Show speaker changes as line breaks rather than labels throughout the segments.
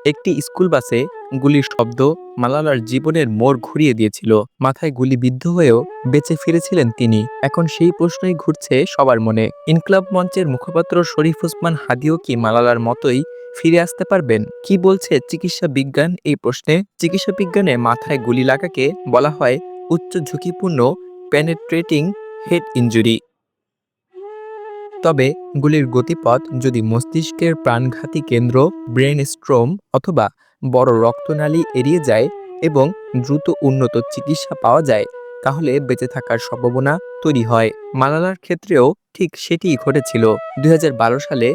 একটি স্কুল বাসে গুলির শব্দ মালালার জীবনের মোড় ঘুরিয়ে দিয়েছিল। মাথায় গুলিবিদ্ধ হয়েও বেঁচে ফিরেছিলেন তিনি। এখন সেই প্রশ্নই ঘুরছে সবার মনে। ইনকলাব মঞ্চের মুখপাত্র শরীফ ওসমান হাদিও কি মালালার মতোই ফিরে আসতে পারবেন? কি বলছে চিকিৎসা বিজ্ঞান এই প্রশ্নে? চিকিৎসা বিজ্ঞানে মাথায় গুলি লাগাকে বলা হয় উচ্চ ঝুঁকিপূর্ণ পেনেট্রেটিং হেড ইনজুরি। তবে গুলির গতিপথ যদি মস্তিষ্কের প্রাণঘাতী কেন্দ্র ব্রেন স্ট্রোম অথবা বড় রক্তনালী এড়িয়ে যায় এবং দ্রুত উন্নত চিকিৎসা পাওয়া যায়, তাহলে বেঁচে থাকার সম্ভাবনা তৈরি হয়। মালালার ক্ষেত্রেও ঠিক সেটিই ঘটেছিল। ২০১২ সালে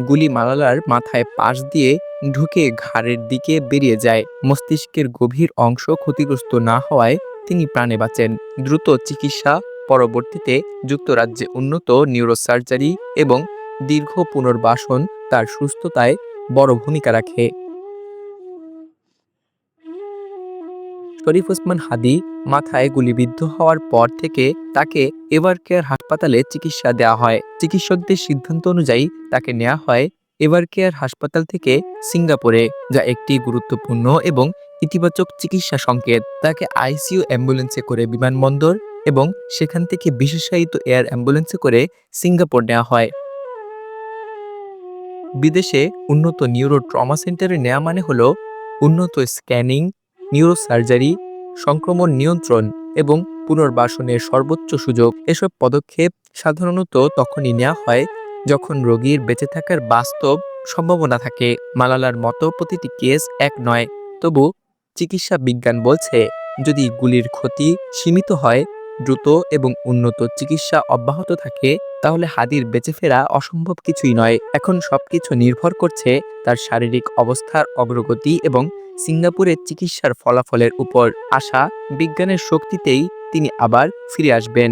গুলি মালালার মাথায় পাশ দিয়ে ঢুকে ঘাড়ের দিকে বেরিয়ে যায়। মস্তিষ্কের গভীর অংশ ক্ষতিগ্রস্ত না হওয়ায় তিনি প্রাণে বাঁচেন। দ্রুত চিকিৎসা, পরবর্তীতে যুক্তরাজ্যে উন্নত নিউরোসার্জারি এবং দীর্ঘ পুনর্বাসন তার সুস্থতায় বড় ভূমিকা রাখে। শরীফ ওসমান হাদি মাথায় গুলিবিদ্ধ হওয়ার পর থেকে তাকে এভারকেয়ার হাসপাতালে চিকিৎসা দেওয়া হয়। চিকিৎসকদের সিদ্ধান্ত অনুযায়ী তাকে নেওয়া হয় এভারকেয়ার হাসপাতাল থেকে সিঙ্গাপুরে, যা একটি গুরুত্বপূর্ণ এবং ইতিবাচক চিকিৎসা সংকেত। তাকে আইসিইউ অ্যাম্বুলেন্সে করে বিমানবন্দর এবং সেখান থেকে বিশেষায়িত এয়ার অ্যাম্বুলেন্সে করে সিঙ্গাপুর নেওয়া হয়। বিদেশে উন্নত নিউরো ট্রমা সেন্টারে নেওয়া মানে হলো উন্নত স্ক্যানিং, নিউরোসার্জারি, সংক্রমণ নিয়ন্ত্রণ এবং পুনর্বাসনের সর্বোচ্চ সুযোগ। এসব পদক্ষেপ সাধারণত তখনই নেওয়া হয় যখন রোগীর বেঁচে থাকার বাস্তব সম্ভাবনা থাকে। মালালার মতো প্রতিটি কেস এক নয়, তবু চিকিৎসা বিজ্ঞান বলছে যদি গুলির ক্ষতি সীমিত হয়, দ্রুত এবং উন্নত চিকিৎসা অব্যাহত থাকে, তাহলে হাদির বেঁচে ফেরা অসম্ভব কিছুই নয়। এখন সবকিছু নির্ভর করছে তার শারীরিক অবস্থার অগ্রগতি এবং সিঙ্গাপুরের চিকিৎসার ফলাফলের উপর। আশা বিজ্ঞানের শক্তিতেই তিনি আবার ফিরে আসবেন।